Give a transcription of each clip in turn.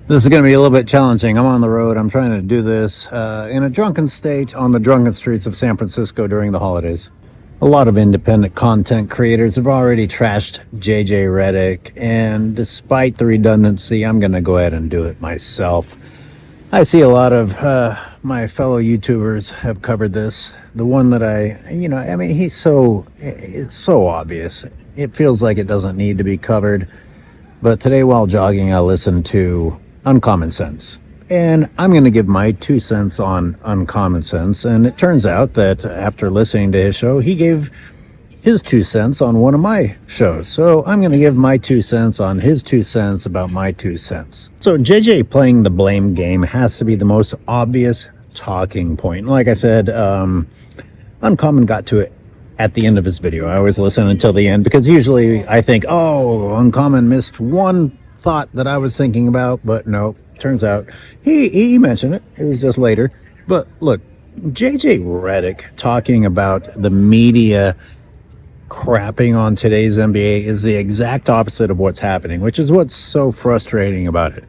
This is going to be a little bit challenging. I'm on the road. I'm trying to do this in a drunken state on the drunken streets of San Francisco during the holidays. A lot of independent content creators have already trashed JJ Redick, and despite the redundancy, I'm going to go ahead and do it myself. I see a lot of my fellow YouTubers have covered this. The one that it's so obvious. It feels like it doesn't need to be covered. But today while jogging, I listened to Uncommon Sense. And I'm going to give my 2 cents on Uncommon Sense. And it turns out that after listening to his show, he gave his 2 cents on one of my shows. So I'm going to give my 2 cents on his 2 cents about my 2 cents. So JJ playing the blame game has to be the most obvious talking point. Like I said, Uncommon got to it at the end of his video. I always listen until the end because usually I think, oh, Uncommon missed one thought that I was thinking about, but no, turns out he mentioned it. It was just later. But look, JJ Redick talking about the media crapping on today's NBA is the exact opposite of what's happening, which is what's so frustrating about it.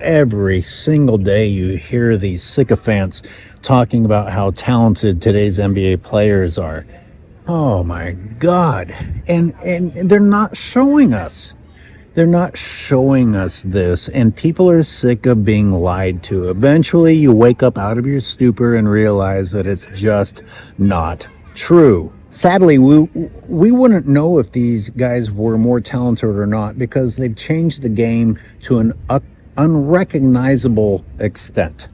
Every single day you hear these sycophants talking about how talented today's NBA players are. Oh my God. And they're not showing us. They're not showing us this, and people are sick of being lied to. Eventually you wake up out of your stupor and realize that it's just not true. Sadly, we wouldn't know if these guys were more talented or not because they've changed the game to an unrecognizable extent.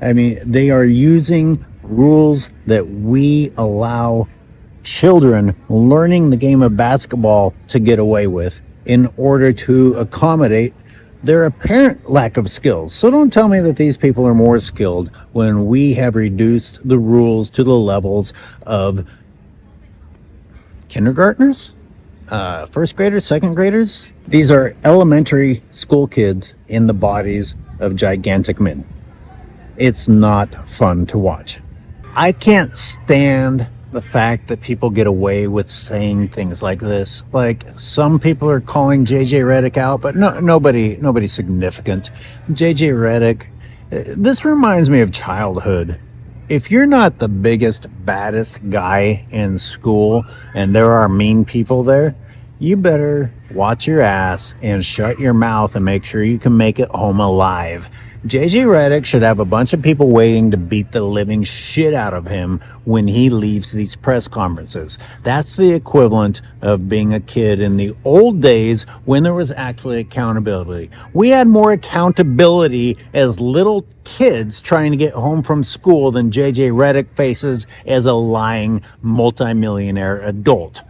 I mean, they are using rules that we allow children learning the game of basketball to get away with in order to accommodate their apparent lack of skills. So don't tell me that these people are more skilled when we have reduced the rules to the levels of kindergartners, first graders, second graders. These are elementary school kids in the bodies of gigantic men. It's not fun to watch. I can't stand the fact that people get away with saying things like this. Like, some people are calling JJ Redick out, but nobody significant. JJ Redick, this reminds me of childhood. If you're not the biggest, baddest guy in school and there are mean people there, you better watch your ass and shut your mouth and make sure you can make it home alive. JJ Redick should have a bunch of people waiting to beat the living shit out of him when he leaves these press conferences. That's the equivalent of being a kid in the old days when there was actually accountability. We had more accountability as little kids trying to get home from school than JJ Redick faces as a lying multimillionaire adult.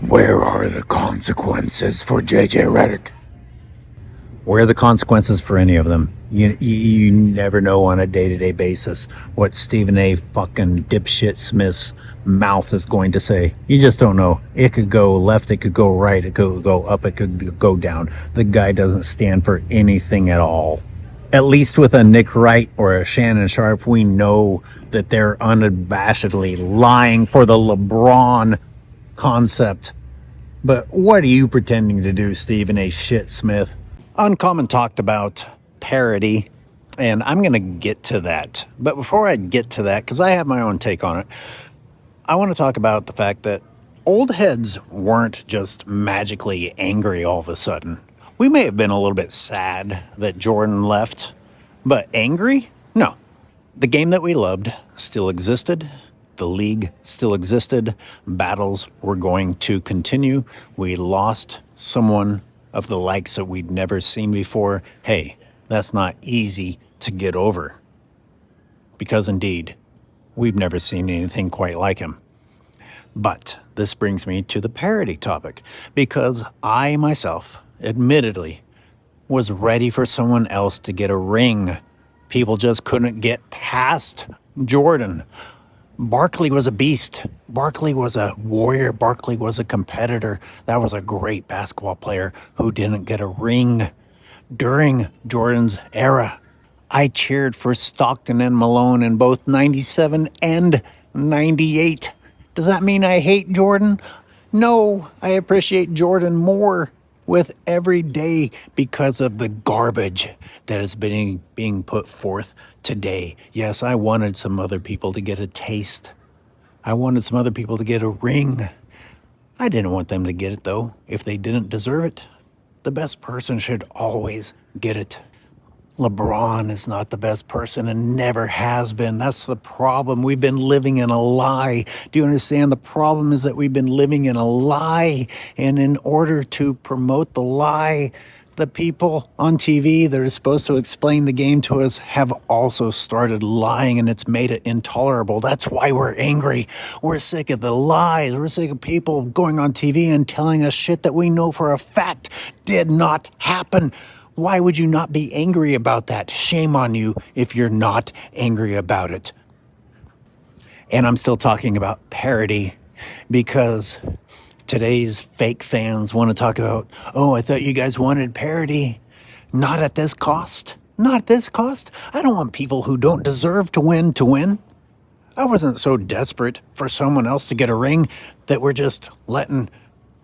Where are the consequences for JJ Redick? Where are the consequences for any of them? You never know on a day-to-day basis what Stephen A. fucking dipshit Smith's mouth is going to say. You just don't know. It could go left, it could go right, it could go up, it could go down. The guy doesn't stand for anything at all. At least with a Nick Wright or a Shannon Sharp, we know that they're unabashedly lying for the LeBron concept. But what are you pretending to do, Stephen A. Shit Smith? Uncommon talked about parity, and I'm going to get to that. But before I get to that, because I have my own take on it, I want to talk about the fact that old heads weren't just magically angry all of a sudden. We may have been a little bit sad that Jordan left, but angry? No. The game that we loved still existed. The league still existed. Battles were going to continue. We lost someone of the likes that we'd never seen before. Hey, that's not easy to get over. Because indeed, we've never seen anything quite like him. But this brings me to the parody topic, because I myself, admittedly, was ready for someone else to get a ring. People just couldn't get past Jordan. Barkley was a beast. Barkley was a warrior. Barkley was a competitor. That was a great basketball player who didn't get a ring during Jordan's era. I cheered for Stockton and Malone in both 97 and 98. Does that mean I hate Jordan? No, I appreciate Jordan more. with every day because of the garbage that is being put forth today. Yes, I wanted some other people to get a taste. I wanted some other people to get a ring. I didn't want them to get it, though, if they didn't deserve it. The best person should always get it. LeBron is not the best person and never has been. That's the problem. We've been living in a lie. Do you understand? The problem is that we've been living in a lie. And in order to promote the lie, the people on TV that are supposed to explain the game to us have also started lying, and it's made it intolerable. That's why we're angry. We're sick of the lies. We're sick of people going on TV and telling us shit that we know for a fact did not happen. Why would you not be angry about that? Shame on you if you're not angry about it. And I'm still talking about parody because today's fake fans want to talk about, oh, I thought you guys wanted parody. Not at this cost. Not at this cost. I don't want people who don't deserve to win to win. I wasn't so desperate for someone else to get a ring that we're just letting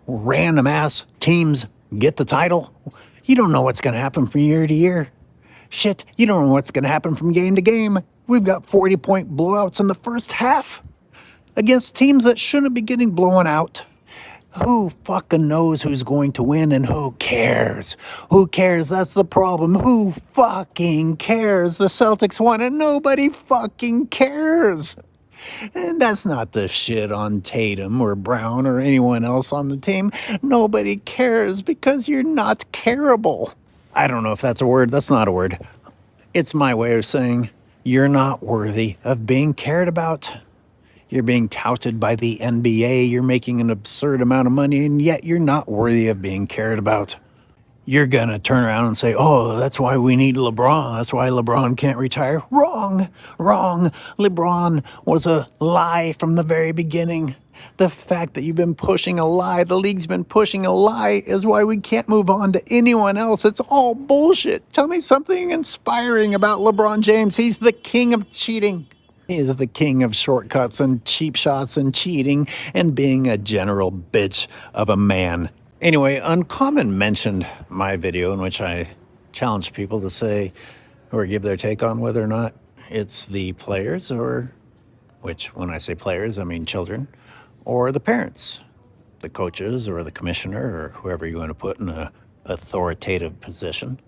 random ass teams get the title. You don't know what's going to happen from year to year. Shit, you don't know what's going to happen from game to game. We've got 40-point blowouts in the first half against teams that shouldn't be getting blown out. Who fucking knows who's going to win and who cares? Who cares? That's the problem. Who fucking cares? The Celtics won and nobody fucking cares. And that's not the shit on Tatum or Brown or anyone else on the team. Nobody cares because you're not careable. I don't know if that's a word. That's not a word. It's my way of saying you're not worthy of being cared about. You're being touted by the NBA. You're making an absurd amount of money, and yet you're not worthy of being cared about. You're going to turn around and say, oh, that's why we need LeBron. That's why LeBron can't retire. Wrong, wrong. LeBron was a lie from the very beginning. The fact that you've been pushing a lie, the league's been pushing a lie, is why we can't move on to anyone else. It's all bullshit. Tell me something inspiring about LeBron James. He's the king of cheating. He is the king of shortcuts and cheap shots and cheating and being a general bitch of a man. Anyway, Uncommon mentioned my video in which I challenged people to say or give their take on whether or not it's the players or, which when I say players, I mean children, or the parents, the coaches or the commissioner or whoever you want to put in an authoritative position.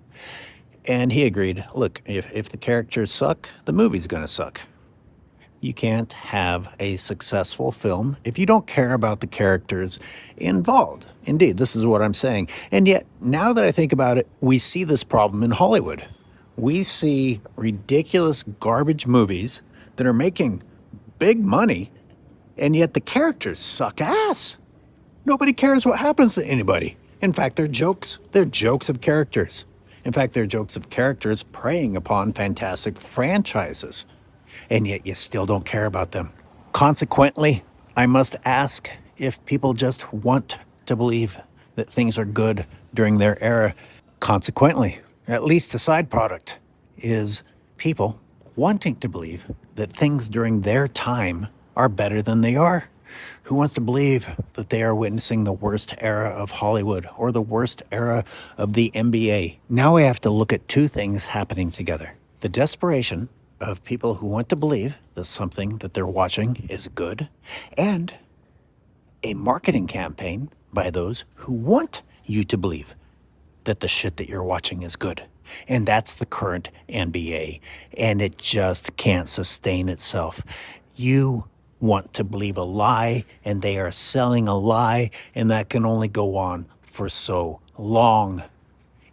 And he agreed, look, if the characters suck, the movie's going to suck. You can't have a successful film if you don't care about the characters involved. Indeed, this is what I'm saying. And yet, now that I think about it, we see this problem in Hollywood. We see ridiculous garbage movies that are making big money, and yet the characters suck ass. Nobody cares what happens to anybody. In fact, they're jokes. They're jokes of characters. In fact, they're jokes of characters preying upon fantastic franchises. And yet you still don't care about them. Consequently, I must ask if people just want to believe that things are good during their era. Consequently, at least a side product is people wanting to believe that things during their time are better than they are. Who wants to believe that they are witnessing the worst era of Hollywood or the worst era of the NBA? Now we have to look at two things happening together. The desperation of people who want to believe that something that they're watching is good, and a marketing campaign by those who want you to believe that the shit that you're watching is good. And that's the current NBA, and it just can't sustain itself. You want to believe a lie, and they are selling a lie, and that can only go on for so long.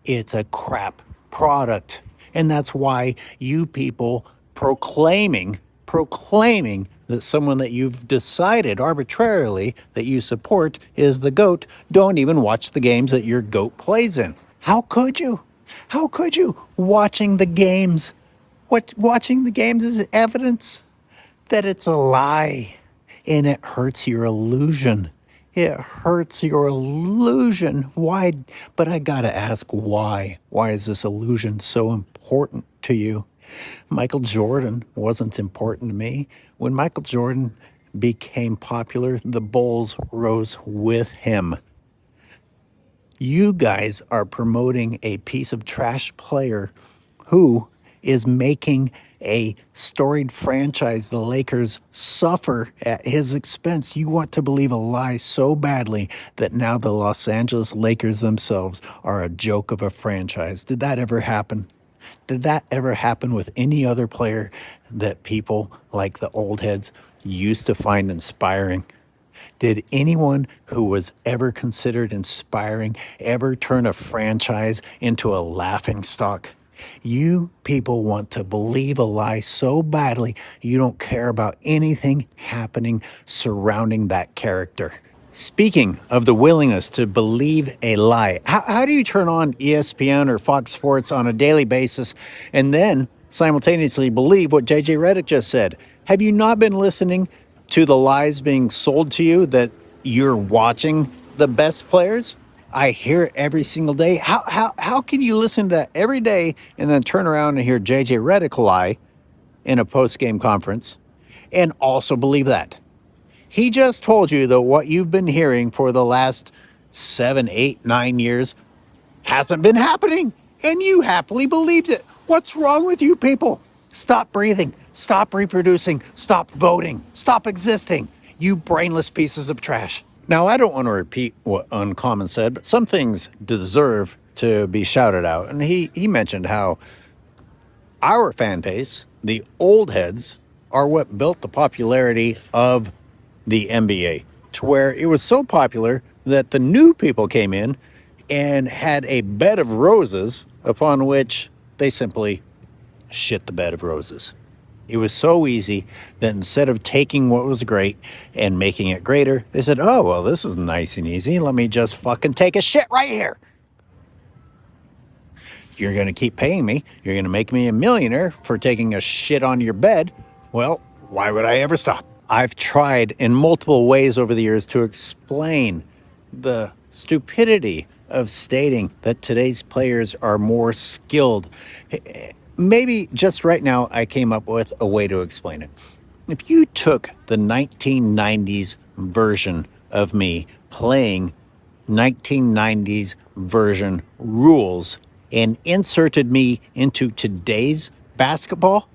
It's a crap product. And that's why you people proclaiming that someone that you've decided arbitrarily that you support is the GOAT don't even watch the games that your GOAT plays in. How could you? How could you? Watching the games. Watching the games is evidence that it's a lie. And it hurts your illusion. It hurts your illusion. Why? But I gotta ask why. Why is this illusion so important to you? Michael Jordan wasn't important to me. When Michael Jordan became popular, the Bulls rose with him. You guys are promoting a piece of trash player who is making a storied franchise, the Lakers, suffer at his expense. You want to believe a lie so badly that now the Los Angeles Lakers themselves are a joke of a franchise. Did that ever happen? Did that ever happen with any other player that people like the old heads used to find inspiring? Did anyone who was ever considered inspiring ever turn a franchise into a laughing stock? You people want to believe a lie so badly, you don't care about anything happening surrounding that character. Speaking of the willingness to believe a lie, how do you turn on ESPN or Fox Sports on a daily basis and then simultaneously believe what JJ Redick just said? Have you not been listening to the lies being sold to you you're watching the best players? I hear it every single day. How can you listen to that every day and then turn around and hear JJ Redick lie in a post-game conference and also believe that? He just told you that what you've been hearing for the last 7, 8, 9 years hasn't been happening, and you happily believed it. What's wrong with you people? Stop breathing. Stop reproducing. Stop voting. Stop existing. You brainless pieces of trash. Now, I don't want to repeat what Uncommon said, but some things deserve to be shouted out. And he mentioned how our fan base, the old heads, are what built the popularity of the NBA, to where it was so popular that the new people came in and had a bed of roses upon which they simply shit the bed of roses. It was so easy that instead of taking what was great and making it greater, they said, oh, well, this is nice and easy. Let me just fucking take a shit right here. You're going to keep paying me. You're going to make me a millionaire for taking a shit on your bed. Well, why would I ever stop? I've tried in multiple ways over the years to explain the stupidity of stating that today's players are more skilled. Maybe just right now I came up with a way to explain it. If you took the 1990s version of me playing 1990s version rules and inserted me into today's basketball,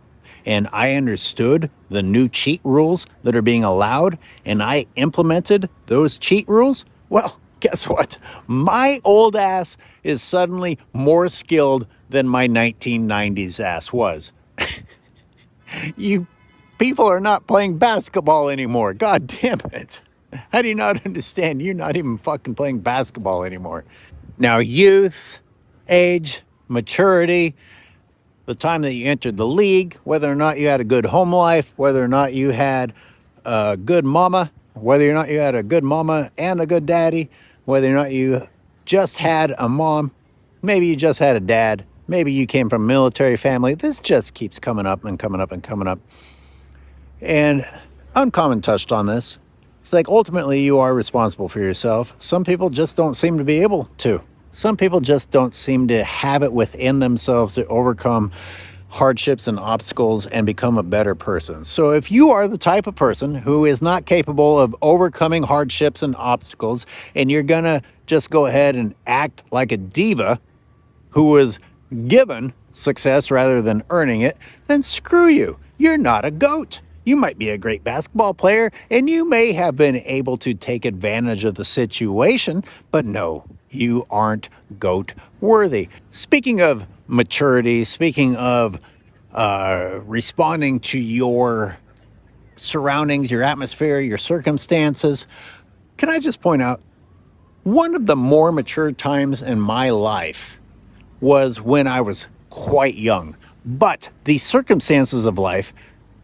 and I understood the new cheat rules that are being allowed, and I implemented those cheat rules, well, guess what? My old ass is suddenly more skilled than my 1990s ass was. You people are not playing basketball anymore. God damn it. How do you not understand? You're not even fucking playing basketball anymore. Now, youth, age, maturity, the time that you entered the league, whether or not you had a good home life, whether or not you had a good mama, whether or not you had a good mama and a good daddy, whether or not you just had a mom, maybe you just had a dad, maybe you came from a military family. This just keeps coming up and coming up and coming up. And Uncommon touched on this. It's like, ultimately, you are responsible for yourself. Some people just don't seem to be able to. Some people just don't seem to have it within themselves to overcome hardships and obstacles and become a better person. So if you are the type of person who is not capable of overcoming hardships and obstacles, and you're going to just go ahead and act like a diva who was given success rather than earning it, then screw you. You're not a GOAT. You might be a great basketball player, and you may have been able to take advantage of the situation, but no, you aren't GOAT worthy. Speaking of maturity, speaking of responding to your surroundings, your atmosphere, your circumstances, can I just point out, one of the more mature times in my life was when I was quite young, but the circumstances of life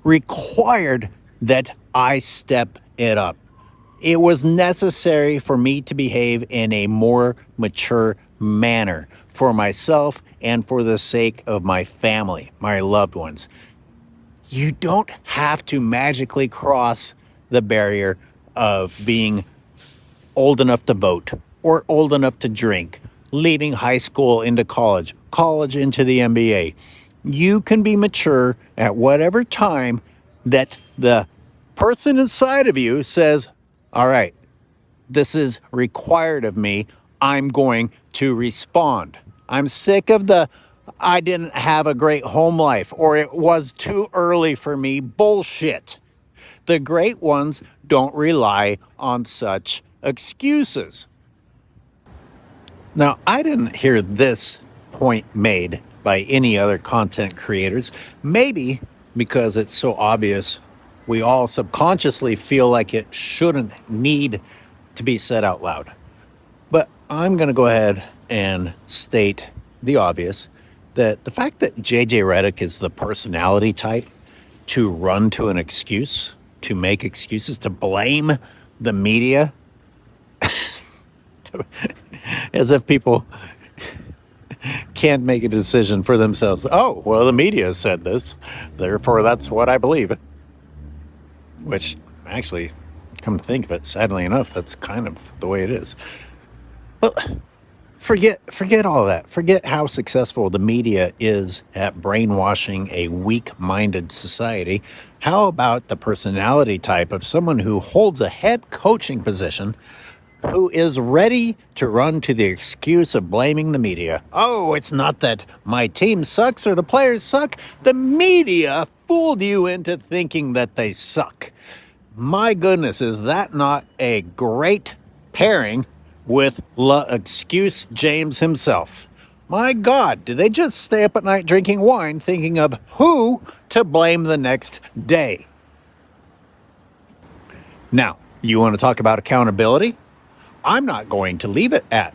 required that I step it up. It was necessary for me to behave in a more mature manner for myself and for the sake of my family, my loved ones. You don't have to magically cross the barrier of being old enough to vote or old enough to drink, leaving high school into college, college into the NBA. You can be mature at whatever time that the person inside of you says, all right, this is required of me. I'm going to respond. I'm sick of the I didn't have a great home life or it was too early for me bullshit. The great ones don't rely on such excuses. Now, I didn't hear this point made by any other content creators, maybe because it's so obvious we all subconsciously feel like it shouldn't need to be said out loud. But I'm going to go ahead and state the obvious that the fact that JJ Redick is the personality type to run to an excuse, to make excuses, to blame the media, as if people can't make a decision for themselves. Oh, well, the media said this, therefore that's what I believe. Which, actually, come to think of it, sadly enough, that's kind of the way it is. Well, forget all that. Forget how successful the media is at brainwashing a weak-minded society. How about the personality type of someone who holds a head coaching position, who is ready to run to the excuse of blaming the media? Oh, it's not that my team sucks or the players suck. The media fooled you into thinking that they suck. My goodness, is that not a great pairing with Excuse James himself? My God, did they just stay up at night drinking wine thinking of who to blame the next day? Now, you want to talk about accountability? I'm not going to leave it at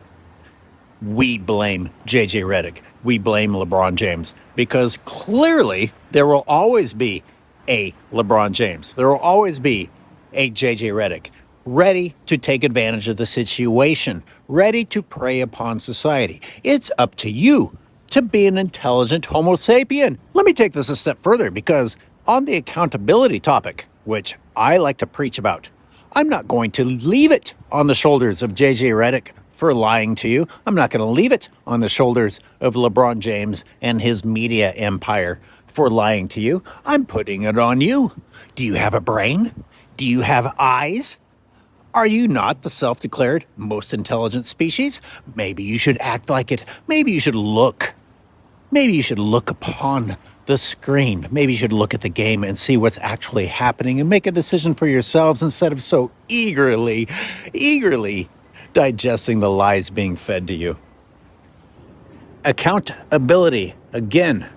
we blame JJ Redick, we blame LeBron James, because clearly there will always be a LeBron James. There will always be a JJ Redick ready to take advantage of the situation, ready to prey upon society. It's up to you to be an intelligent Homo sapien. Let me take this a step further, because on the accountability topic, which I like to preach about, I'm not going to leave it on the shoulders of JJ Redick for lying to you. I'm not going to leave it on the shoulders of LeBron James and his media empire for lying to you. I'm putting it on you. Do you have a brain? Do you have eyes? Are you not the self-declared most intelligent species? Maybe you should act like it. Maybe you should look. Maybe you should look upon the screen. Maybe you should look at the game and see what's actually happening and make a decision for yourselves instead of so eagerly digesting the lies being fed to you. Accountability. Again,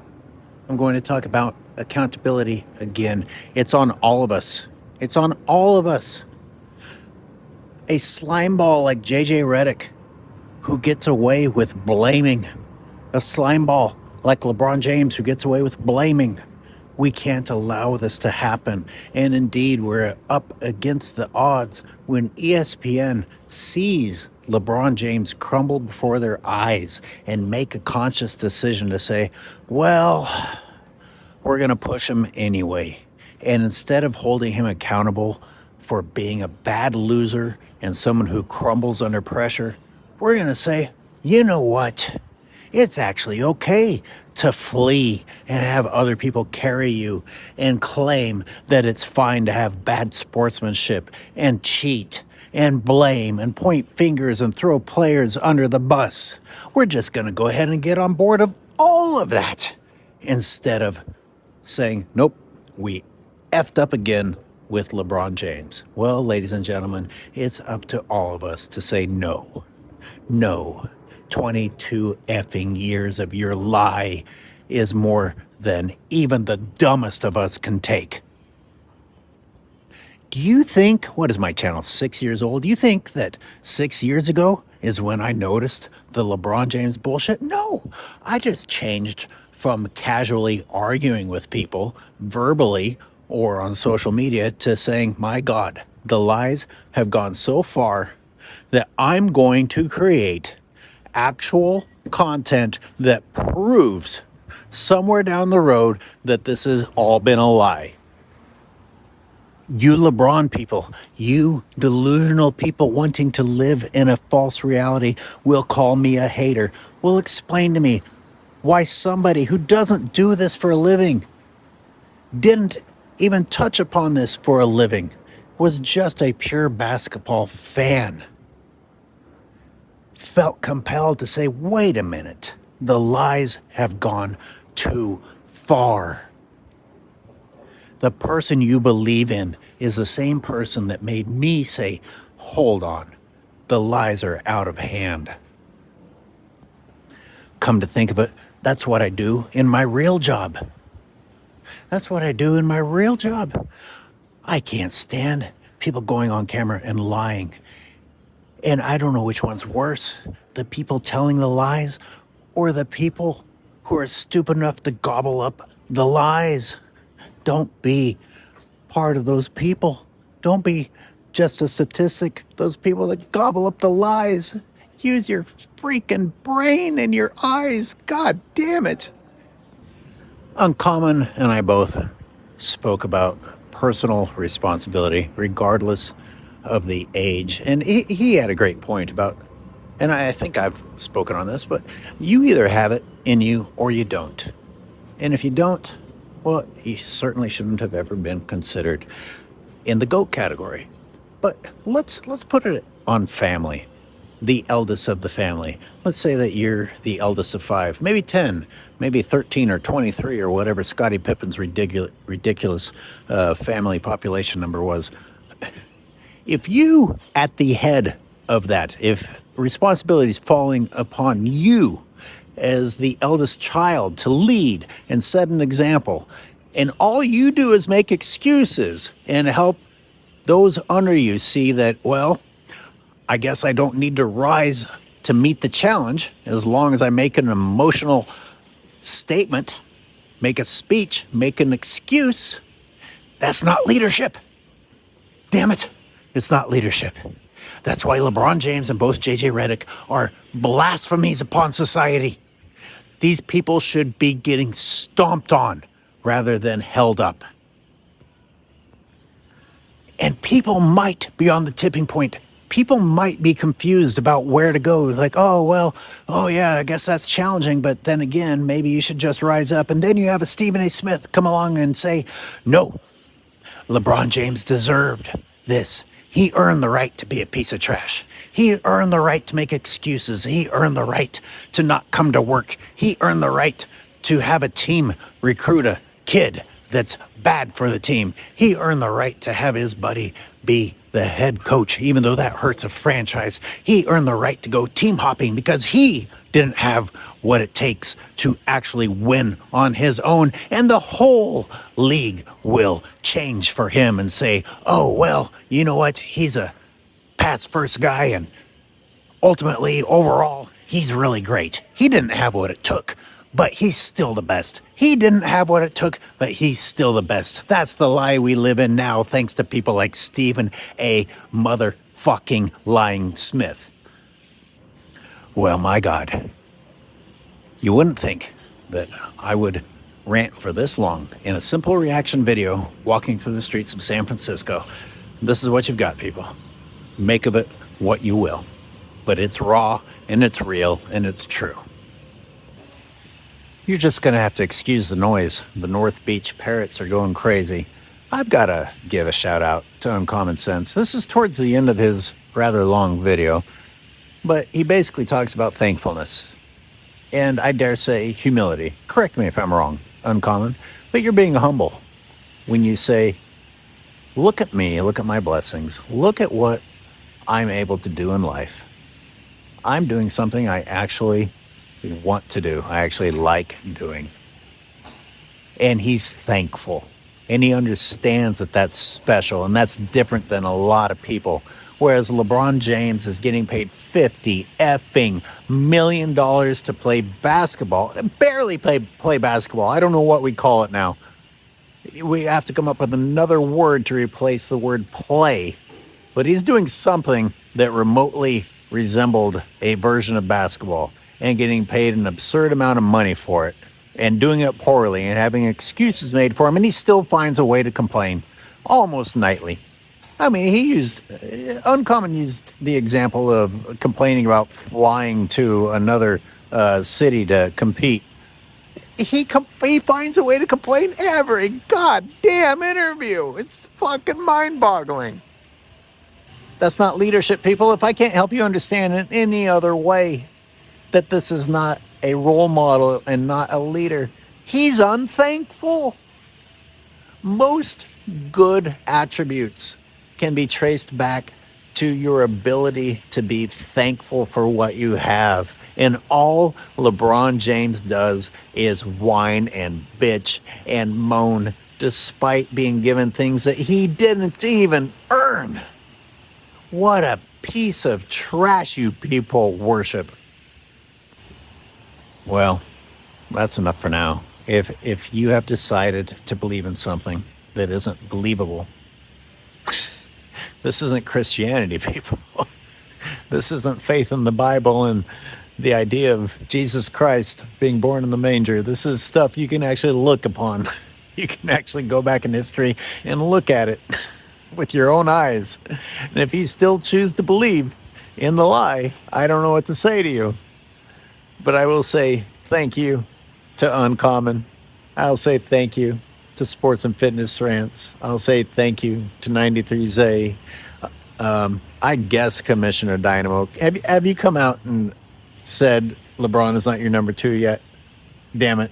I'm going to talk about accountability again. It's on all of us. It's on all of us. A slimeball like JJ Redick, who gets away with blaming. A slimeball like LeBron James, who gets away with blaming. We can't allow this to happen. And indeed, we're up against the odds when ESPN sees LeBron James crumble before their eyes and make a conscious decision to say, well, we're going to push him anyway. And instead of holding him accountable for being a bad loser and someone who crumbles under pressure, we're going to say, you know what? It's actually okay to flee and have other people carry you and claim that it's fine to have bad sportsmanship and cheat and blame and point fingers and throw players under the bus. We're just going to go ahead and get on board of all of that instead of saying, nope, we effed up again with LeBron James. Well, ladies and gentlemen, it's up to all of us to say no. No. 22 effing years of your lie is more than even the dumbest of us can take. Do you think, what is my channel, 6 years old? Do you think that 6 years ago is when I noticed the LeBron James bullshit? No, I just changed from casually arguing with people verbally or on social media to saying, my God, the lies have gone so far that I'm going to create actual content that proves somewhere down the road that this has all been a lie. You LeBron people, you delusional people wanting to live in a false reality will call me a hater, will explain to me why somebody who doesn't do this for a living, didn't even touch upon this for a living, was just a pure basketball fan, felt compelled to say, wait a minute, the lies have gone too far. The person you believe in is the same person that made me say, hold on, the lies are out of hand. Come to think of it, that's what I do in my real job. That's what I do in my real job. I can't stand people going on camera and lying. And I don't know which one's worse, the people telling the lies or the people who are stupid enough to gobble up the lies. Don't be part of those people. Don't be just a statistic. Those people that gobble up the lies. Use your freaking brain and your eyes. God damn it. Uncommon and I both spoke about personal responsibility, regardless of the age. And he had a great point about, and I think I've spoken on this, but you either have it in you or you don't. And if you don't, well, you certainly shouldn't have ever been considered in the GOAT category. But let's put it on family, the eldest of the family. Let's say that you're the eldest of 5, maybe 10, maybe 13 or 23 or whatever Scottie Pippen's ridiculous family population number was. If you at the head of that, if responsibility is falling upon you as the eldest child to lead and set an example, and all you do is make excuses and help those under you see that, well, I guess I don't need to rise to meet the challenge as long as I make an emotional statement, make a speech, make an excuse. That's not leadership. Damn it. It's not leadership. That's why LeBron James and both JJ Redick are blasphemies upon society. These people should be getting stomped on rather than held up. And people might be on the tipping point. People might be confused about where to go. Like, oh, well, oh, yeah, I guess that's challenging. But then again, maybe you should just rise up. And then you have a Stephen A. Smith come along and say, no, LeBron James deserved this. He earned the right to be a piece of trash. He earned the right to make excuses. He earned the right to not come to work. He earned the right to have a team recruit a kid that's bad for the team. He earned the right to have his buddy be the head coach, even though that hurts a franchise. He earned the right to go team hopping because he didn't have what it takes to actually win on his own. And the whole league will change for him and say, oh, well, you know what? He's a pass first guy. And ultimately, overall, he's really great. He didn't have what it took, but he's still the best. He didn't have what it took, but he's still the best. That's the lie we live in now, thanks to people like Stephen A. motherfucking lying Smith. Well, my God, you wouldn't think that I would rant for this long in a simple reaction video walking through the streets of San Francisco. This is what you've got, people. Make of it what you will. But it's raw, and it's real, and it's true. You're just going to have to excuse the noise. The North Beach parrots are going crazy. I've got to give a shout out to Uncommon Sense. This is towards the end of his rather long video, but he basically talks about thankfulness. And I dare say humility. Correct me if I'm wrong, Uncommon, but you're being humble when you say, look at me, look at my blessings, look at what I'm able to do in life. I'm doing something I actually want to do. I actually like doing. And he's thankful. And he understands that that's special and that's different than a lot of people. Whereas LeBron James is getting paid $50 effing million to play basketball. Barely play basketball. I don't know what we call it now. We have to come up with another word to replace the word play. But he's doing something that remotely resembled a version of basketball and getting paid an absurd amount of money for it and doing it poorly and having excuses made for him. And he still finds a way to complain almost nightly. I mean, Uncommon used the example of complaining about flying to another city to compete. He finds a way to complain every goddamn interview. It's fucking mind-boggling. That's not leadership, people. If I can't help you understand in any other way that this is not a role model and not a leader, he's unthankful. Most good attributes can be traced back to your ability to be thankful for what you have. And all LeBron James does is whine and bitch and moan despite being given things that he didn't even earn. What a piece of trash you people worship. Well, that's enough for now. If you have decided to believe in something that isn't believable, this isn't Christianity, people. This isn't faith in the Bible and the idea of Jesus Christ being born in the manger. This is stuff you can actually look upon. You can actually go back in history and look at it with your own eyes. And if you still choose to believe in the lie, I don't know what to say to you. But I will say thank you to Uncommon. I'll say thank you to Sports and Fitness Rants. I'll say thank you to 93Z. I guess Commissioner Dynamo. Have you come out and said LeBron is not your number 2 yet? Damn it.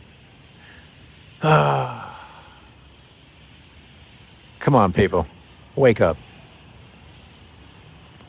Come on, people. Wake up.